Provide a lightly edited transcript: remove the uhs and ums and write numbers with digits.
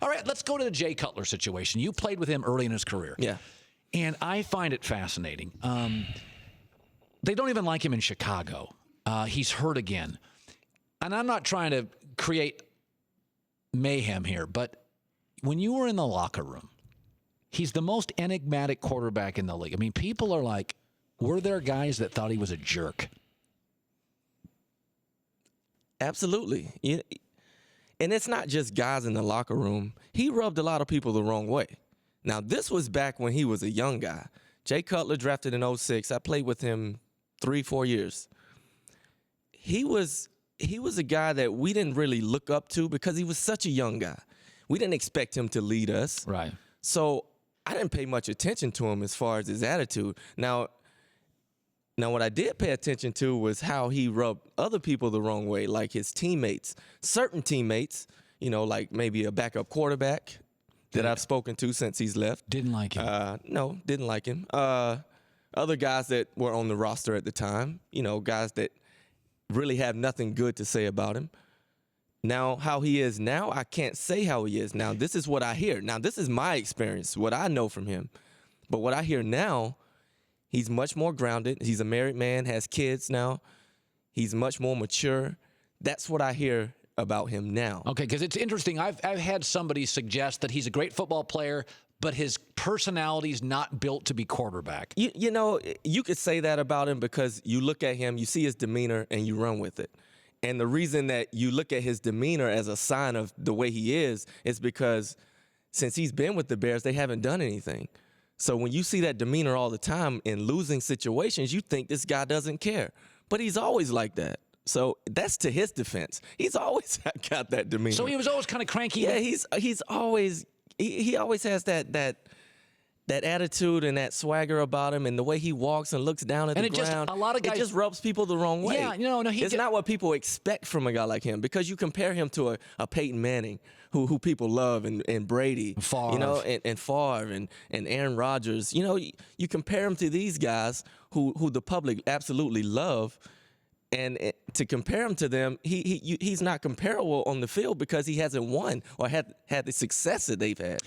All right, let's go to the Jay Cutler situation. You played with him early in his career. Yeah. And I find it fascinating. They don't even like him in Chicago. He's hurt again. And I'm not trying to create mayhem here, but when you were in the locker room, he's the most enigmatic quarterback in the league. I mean, people are like, were there guys that thought he was a jerk? Absolutely. And it's not just guys in the locker room. He rubbed a lot of people the wrong way. Now, this was back when he was a young guy. Jay Cutler drafted in 2006. I played with him 3-4 years. He was a guy that we didn't really look up to because he was such a young guy. We didn't expect him to lead us. Right. So I didn't pay much attention to him as far as his attitude. Now, what I did pay attention to was how he rubbed other people the wrong way, like his teammates. Certain teammates, like maybe a backup quarterback that I've spoken to since he's left. Didn't like him. No, didn't like him. Other guys that were on the roster at the time, guys that really have nothing good to say about him. Now, how he is now, I can't say how he is now. This is what I hear. Now, this is my experience, what I know from him. But what I hear now, he's much more grounded. He's a married man, has kids now. He's much more mature. That's what I hear about him now. Okay, because it's interesting. I've had somebody suggest that he's a great football player, but his personality's not built to be quarterback. You could say that about him because you look at him, you see his demeanor, and you run with it. And the reason that you look at his demeanor as a sign of the way he is because since he's been with the Bears, they haven't done anything. So when you see that demeanor all the time in losing situations, you think this guy doesn't care. But he's always like that. So that's to his defense. He's always got that demeanor. So he was always kind of cranky. Yeah, he's always he always has that attitude and that swagger about him, and the way he walks and looks down at the ground. A lot of guys, it just rubs people the wrong way. Yeah, no, it's not what people expect from a guy like him, because you compare him to a Peyton Manning, who people love, and Brady, Favre. and Favre and Aaron Rodgers. You compare him to these guys who the public absolutely love. And to compare him to them, he's not comparable on the field because he hasn't won or had the success that they've had.